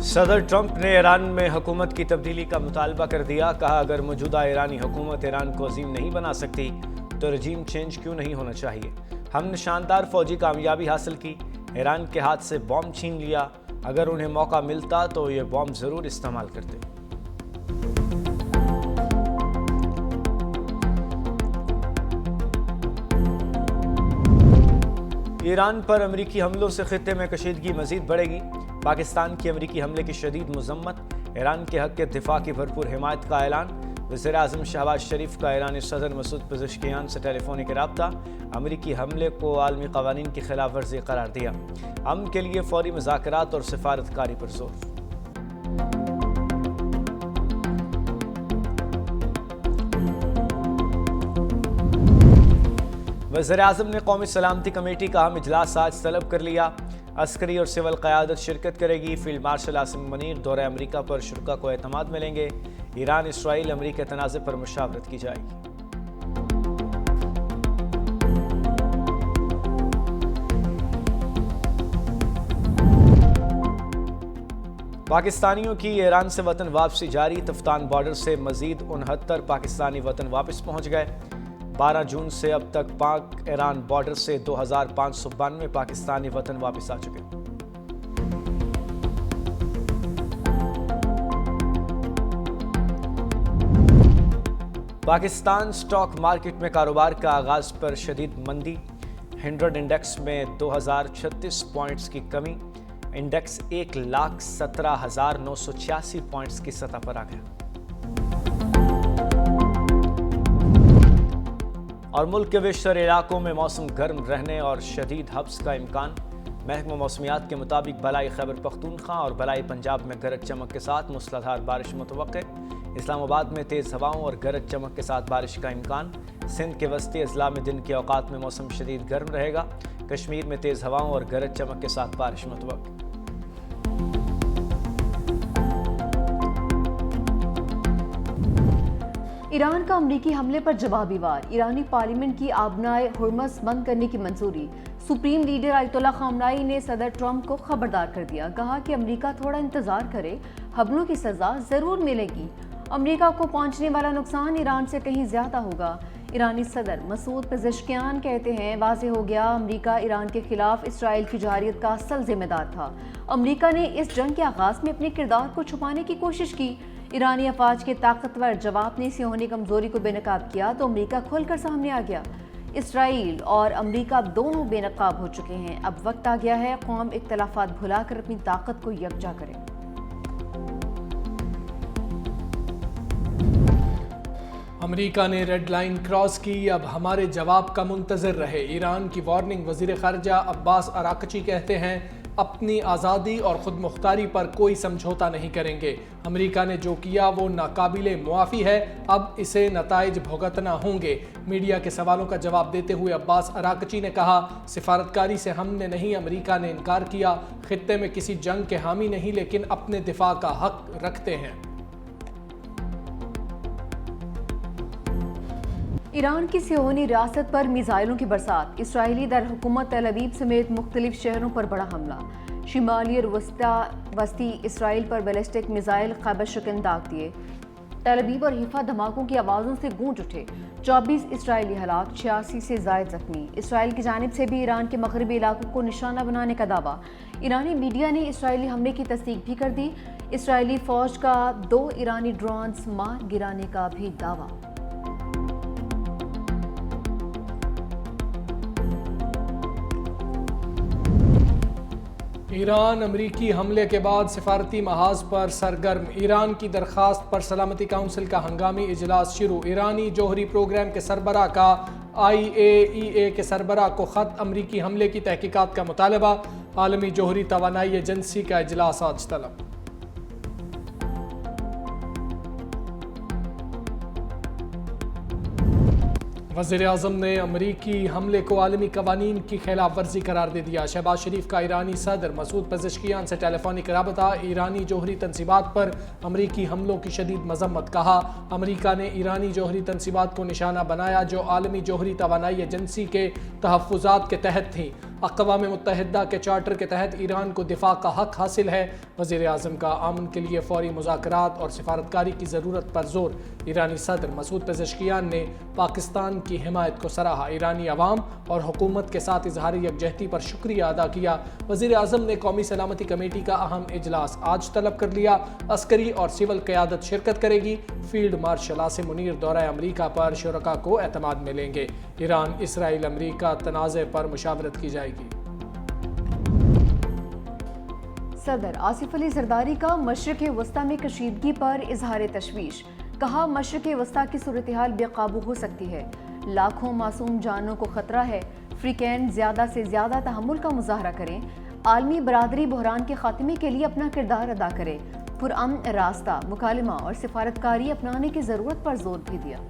صدر ٹرمپ نے ایران میں حکومت کی تبدیلی کا مطالبہ کر دیا۔ کہا اگر موجودہ ایرانی حکومت ایران کو عظیم نہیں بنا سکتی تو رجیم چینج کیوں نہیں ہونا چاہیے۔ ہم نے شاندار فوجی کامیابی حاصل کی، ایران کے ہاتھ سے بم چھین لیا، اگر انہیں موقع ملتا تو یہ بم ضرور استعمال کرتے۔ ایران پر امریکی حملوں سے خطے میں کشیدگی مزید بڑھے گی۔ پاکستان کی امریکی حملے کی شدید مذمت، ایران کے حق کے دفاع کی بھرپور حمایت کا اعلان۔ وزیر اعظم شہباز شریف کا ایرانی صدر مسعود پزشکیان سے ٹیلی فونک رابطہ، امریکی حملے کو عالمی قوانین کی خلاف ورزی قرار دیا۔ امن کے لیے فوری مذاکرات اور سفارتکاری پر زور۔ وزیر اعظم نے قومی سلامتی کمیٹی کا اہم اجلاس آج طلب کر لیا۔ عسکری اور سول قیادت شرکت کرے گی۔ فیلڈ مارشل عاصم منیر دورہ امریکہ پر شرکاء کو اعتماد ملیں گے۔ ایران اسرائیل امریکی تنازع پر مشاورت کی جائے گی۔ پاکستانیوں کی ایران سے وطن واپسی جاری، تفتان بارڈر سے مزید 69 پاکستانی وطن واپس پہنچ گئے۔ 12 جون سے اب تک پاک ایران بارڈر سے 2592 پاکستانی وطن واپس آ چکے۔ پاکستان سٹاک مارکیٹ میں کاروبار کا آغاز پر شدید مندی، 100 انڈیکس میں 2036 پوائنٹس کی کمی، انڈیکس 1,17,986 پوائنٹس کی سطح پر آ گیا۔ اور ملک کے بیشتر علاقوں میں موسم گرم رہنے اور شدید حبس کا امکان۔ محکمہ موسمیات کے مطابق بالائی خیبر پختونخوا اور بالائی پنجاب میں گرج چمک کے ساتھ موسلادھار بارش متوقع۔ اسلام آباد میں تیز ہواؤں اور گرج چمک کے ساتھ بارش کا امکان۔ سندھ کے وسطی اضلاع میں دن کے اوقات میں موسم شدید گرم رہے گا۔ کشمیر میں تیز ہواؤں اور گرج چمک کے ساتھ بارش متوقع۔ ایران کا امریکی حملے پر جوابی وار، ایرانی پارلیمنٹ کی آبنائے ہرمز بند کرنے کی منظوری۔ سپریم لیڈر آیت اللہ خامنائی نے صدر ٹرمپ کو خبردار کر دیا، کہا کہ امریکہ تھوڑا انتظار کرے، حملوں کی سزا ضرور ملے گی۔ امریکہ کو پہنچنے والا نقصان ایران سے کہیں زیادہ ہوگا۔ ایرانی صدر مسعود پزشکیان کہتے ہیں واضح ہو گیا امریکہ ایران کے خلاف اسرائیل کی جارحیت کا اصل ذمہ دار تھا۔ امریکہ نے اس جنگ کے آغاز میں اپنے کردار کو چھپانے کی کوشش کی۔ ایرانی افواج کے طاقتور جواب نے صہیونی کمزوری کو بے نقاب کیا تو امریکہ کھل کر سامنے آ گیا۔ اسرائیل اور امریکہ دونوں بے نقاب ہو چکے ہیں۔ اب وقت آ گیا ہے قوم اختلافات بھلا کر اپنی طاقت کو یکجا کرے۔ امریکہ نے ریڈ لائن کراس کی، اب ہمارے جواب کا منتظر رہے۔ ایران کی وارننگ۔ وزیر خارجہ عباس اراغچی کہتے ہیں اپنی آزادی اور خود مختاری پر کوئی سمجھوتا نہیں کریں گے۔ امریکہ نے جو کیا وہ ناقابل معافی ہے، اب اسے نتائج بھگتنا ہوں گے۔ میڈیا کے سوالوں کا جواب دیتے ہوئے عباس اراغچی نے کہا سفارتکاری سے ہم نے نہیں، امریکہ نے انکار کیا۔ خطے میں کسی جنگ کے حامی نہیں لیکن اپنے دفاع کا حق رکھتے ہیں۔ ایران کی صہیونی ریاست پر میزائلوں کی برسات، اسرائیلی دارالحکومت تل ابیب سمیت مختلف شہروں پر بڑا حملہ، شمالی اور وسطی اسرائیل پر بیلسٹک میزائل خیبر شکن داغ دیے۔ تل ابیب اور حیفا دھماکوں کی آوازوں سے گونج اٹھے، 24 اسرائیلی ہلاک، 86 سے زائد زخمی۔ اسرائیل کی جانب سے بھی ایران کے مغربی علاقوں کو نشانہ بنانے کا دعویٰ۔ ایرانی میڈیا نے اسرائیلی حملے کی تصدیق بھی کر دی۔ اسرائیلی فوج کا 2 ایرانی ڈرونز مار گرانے کا بھی دعویٰ۔ ایران امریکی حملے کے بعد سفارتی محاذ پر سرگرم، ایران کی درخواست پر سلامتی کونسل کا ہنگامی اجلاس شروع۔ ایرانی جوہری پروگرام کے سربراہ کا IAEA کے سربراہ کو خط، امریکی حملے کی تحقیقات کا مطالبہ۔ عالمی جوہری توانائی ایجنسی کا اجلاس آج طلب۔ वज़ीर आज़म ने अमरीकी हमले को आलमी कवानीन की खिलाफ वर्जी करार दे दिया। शहबाज शरीफ का ईरानी सदर मसूद पेज़ेश्कियान से टेलीफोनिक राबता। ईरानी जोहरी तनसीबात पर अमरीकी हमलों की शदीद मजम्मत। कहा, अमरीका ने ईरानी जोहरी तनसीबात को निशाना बनाया जो आलमी जोहरी तवानाई एजेंसी के तहफ़्फ़ुज़ात के तहत थी। अक़वाम मुत्तहिदा के चार्टर के तहत ईरान को दिफा का हक हासिल है। वज़ीर आज़म का अमन के लिए फ़ौरी मुज़ाकरात और सिफारतकारी की ज़रूरत पर जोर। ईरानी सदर मसूद पेज़ेश्कियान ने पाकिस्तान की हिमायत को सराहा। ईरानी अवाम और हुकूमत के साथ इजहार यकजहती पर शुक्रिया अदा किया। वज़ीर आज़म ने कौमी सलामती कमेटी का अहम इजलास आज तलब कर लिया। अस्करी और सिविल क़यादत शिरकत करेगी। फील्ड मार्शल आसिम मुनीर दौरा अमरीका पर शुरका को एतमाद में लेंगे। ईरान इसराइल अमरीका तनाज़े पर मुशावरत की जाएगी। सदर आसिफ अली जरदारी का मशरिक़ वस्ता में कशीदगी पर इजहार तशवीश। कहा, मशरिक़ वस्ता की सूरत हाल बेकाबू हो सकती है। लाखों मासूम जानों को खतरा है। अफ्रीकैन ज़्यादा से ज़्यादा तहम्मुल का मुजाहरा करें। आलमी बरादरी बहरान के खात्मे के लिए अपना किरदार अदा करे। पुरअमन रास्ता, मुकालमा और सिफारतकारी अपनाने की ज़रूरत पर जोर भी दिया।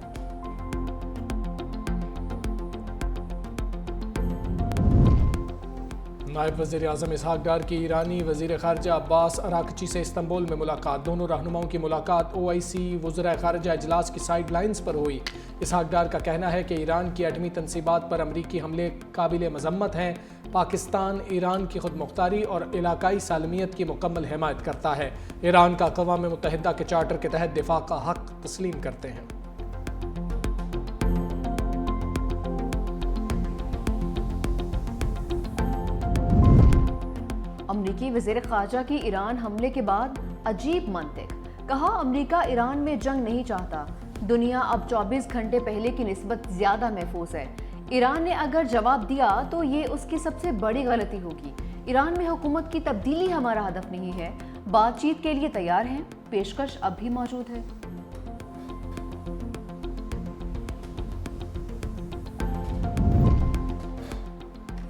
नायब वज़ीर आज़म इसहाक डार की ईरानी वज़ीर ख़ारजा अब्बास अराकची से इस्तांबुल में मुलाकात। दोनों रहनुमाओं की मुलाकात OIC वज़राए ख़ारजा इजलास की साइड लाइन्स पर हुई। इसहाक डार का कहना है कि ईरान की एटमी तनसीबात पर अमरीकी हमले काबिल मज़म्मत हैं। पाकिस्तान ईरान की खुद मुख्तारी और इलाकाई सालमियत की मुकम्मल हिमायत करता है। ईरान का अक़वाम मुत्तहिदा के चार्टर के तहत दिफा का हक़ तस्लीम करते हैं। अमरीकी वज़ीर ख़ारजा की ईरान हमले के बाद अजीब मंतिक। कहा, अमरीका ईरान में जंग नहीं चाहता। दुनिया अब 24 घंटे पहले की निस्बत ज़्यादा महफूज है। ईरान ने अगर जवाब दिया तो ये उसकी सबसे बड़ी गलती होगी। ईरान में हुकूमत की तब्दीली हमारा हदफ नहीं है। बातचीत के लिए तैयार हैं। पेशकश अब भी मौजूद है।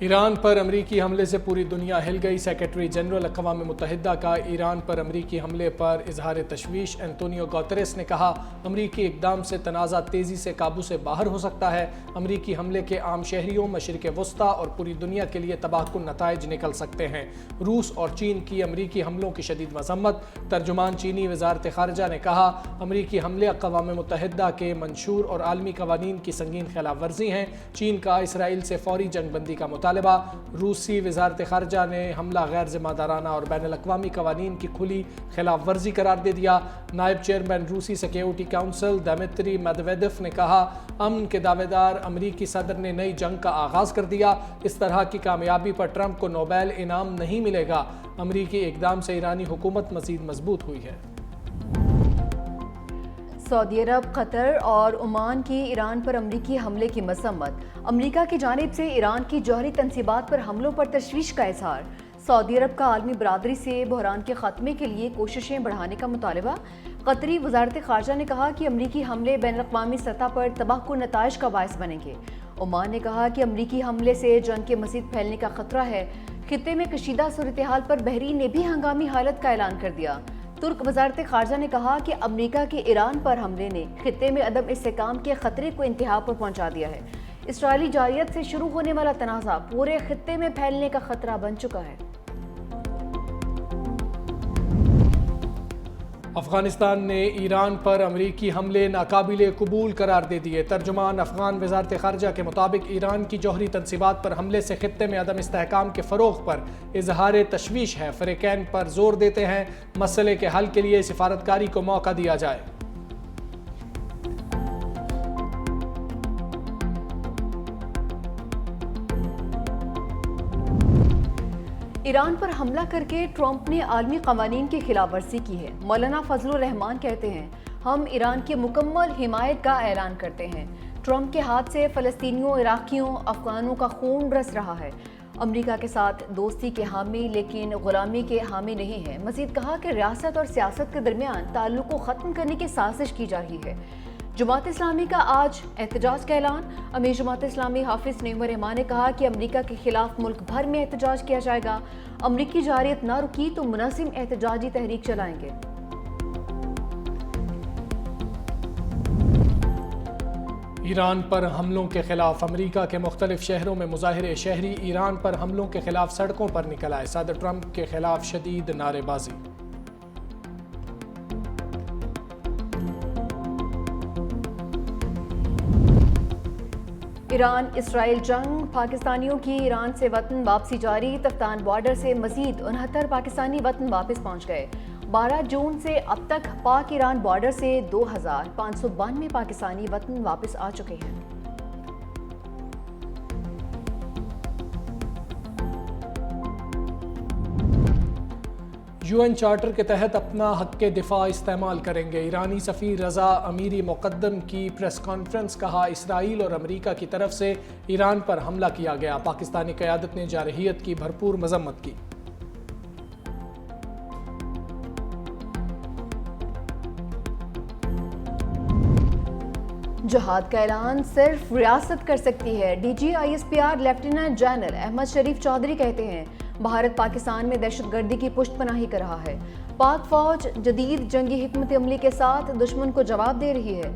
ईरान पर अमरीकी हमले से पूरी दुनिया हिल गई। सेक्रेटरी जनरल अक़वाम मुत्तहिदा का ईरान पर अमरीकी हमले पर इजहार तशवीश। एंटोनियो गुतेरेस ने कहा, अमरीकी इक़दाम से तनाज़ा तेज़ी से काबू से बाहर हो सकता है। अमरीकी हमले के आम शहरियों, मशरिक़ वस्ता और पूरी दुनिया के लिए तबाहकुन नताइज निकल सकते हैं। रूस और चीन की अमरीकी हमलों की शदीद मज़म्मत। तर्जुमान चीनी वज़ारत ख़ारजा ने कहा, अमरीकी हमले अक़वाम मुत्तहिदा के मंशूर और आलमी कवानीन की संगीन खिलाफ वर्जी हैं। चीन का इसराइल से फ़ौरी जंगबंदी का मुतालबा। रूसी वज़ारत ख़ारजा ने हमला गैर ज़िम्मेदाराना और बैनुल-अक़वामी कवानीन की खुली खिलाफ वर्जी करार दे दिया। नायब चेयरमैन रूसी सिक्योरिटी काउंसिल दमित्री मेदवेदेव ने कहा, अमन के दावेदार अमरीकी सदर ने नई जंग का आगाज़ कर दिया। इस तरह की कामयाबी पर ट्रंप को नोबेल इनाम नहीं मिलेगा। अमरीकी इक़दाम से ईरानी हुकूमत मज़ीद मजबूत हुई है। सऊदी अरब, कतर और ओमान की ईरान पर अमरीकी हमले की मजम्मत। अमरीका की जानिब से ईरान की जौहरी तनसीबात पर हमलों पर तशवीश का इजहार। सऊदी अरब का आलमी बरादरी से बहरान के खात्मे के लिए कोशिशें बढ़ाने का मुतालबा। कतरी वज़ारत ख़ारजा ने कहा कि अमरीकी हमले बैनुल-अक़वामी सतह पर तबाहकुन नताइज का बायस बनेंगे। ओमान ने कहा कि अमरीकी हमले से जंग के मज़ीद फैलने का खतरा है। खित्ते में कशीदा सूरत हाल पर बहरीन ने भी हंगामी हालत का ऐलान कर दिया। तुर्क वज़ारत ख़ारजा ने कहा कि अमरीका के ईरान पर हमले ने खित्ते में अदम इस्तेहकाम के खतरे को इंतहा पर पहुंचा दिया है। इसराइली जारियत से शुरू होने वाला तनाज़ा पूरे खित्ते में फैलने का खतरा बन चुका है। अफगानिस्तान ने ईरान पर अमरीकी हमले नाकाबिले कबूल करार दे दिए। तर्जुमान अफगान वज़ारत ख़ारजा के मुताबिक ईरान की जौहरी तनसीबात पर हमले से खित्ते में अदम इस्तेहकाम के फ़रोग़ पर इजहार तशवीश है। फ़रीक़ैन पर जोर देते हैं मसले के हल के लिए सिफारतकारी को मौका दिया जाए। ईरान पर हमला करके ट्रंप ने आलमी कवानीन की खिलाफ वर्जी की है। मौलाना फजलुर रहमान कहते हैं, हम ईरान की मुकम्मल हिमायत का ऐलान करते हैं। ट्रंप के हाथ से फ़लस्तीनियों, इराकियों, अफ़गानों का खून बरस रहा है। अमरीका के साथ दोस्ती के हामी लेकिन ग़ुलामी के हामी नहीं है। मज़ीद कहा कि रियासत और सियासत के दरमियान ताल्लुक़ को ख़त्म करने की साजिश की जा रही है। जमात इस्लामी का आज एहतजाज का ऐलान। अमीर जमात इस्लामी हाफिज़ नईमुर रहमान ने कहा कि अमरीका के खिलाफ मुल्क भर में एहतजाज किया जाएगा। अमरीकी जारियत ना रुकी तो मुनासिब एहतजाजी तहरीक चलाएंगे। ایران پر حملوں کے خلاف امریکہ کے مختلف شہروں میں مظاہرے، شہری ایران پر حملوں کے خلاف سڑکوں پر نکل آئے، صدر ٹرمپ کے خلاف شدید نعرے بازی۔ ایران اسرائیل جنگ، پاکستانیوں کی ایران سے وطن واپسی جاری، تفتان بارڈر سے مزید 69 پاکستانی وطن واپس پہنچ گئے۔ 12 جون سے اب تک پاک ایران بارڈر سے 2592 پاکستانی وطن واپس آ چکے ہیں۔ UN چارٹر کے تحت اپنا حق کے دفاع استعمال کریں گے، ایرانی سفیر رضا امیری مقدم کی پریس کانفرنس، کہا اسرائیل اور امریکہ کی طرف سے ایران پر حملہ کیا گیا، پاکستانی قیادت نے جارحیت کی بھرپور مذمت کی۔ جہاد کا اعلان صرف ریاست کر سکتی ہے، DGISPR لیفٹیننٹ جنرل احمد شریف چودھری کہتے ہیں بھارت پاکستان میں دہشت گردی کی پشت پناہی کر رہا ہے، پاک فوج جدید جنگی حکمت عملی کے ساتھ دشمن کو جواب دے رہی ہے،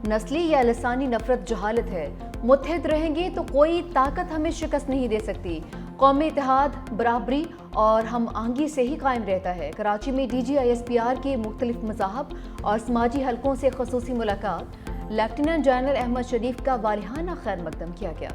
نسلی یا لسانی نفرت جہالت ہے، متحد رہیں گے تو کوئی طاقت ہمیں شکست نہیں دے سکتی، قومی اتحاد برابری اور ہم آہنگی سے ہی قائم رہتا ہے۔ کراچی میں DGISPR کے مختلف مذاہب اور سماجی حلقوں سے خصوصی ملاقات، لیفٹیننٹ جنرل احمد شریف کا والہانہ خیر مقدم کیا گیا۔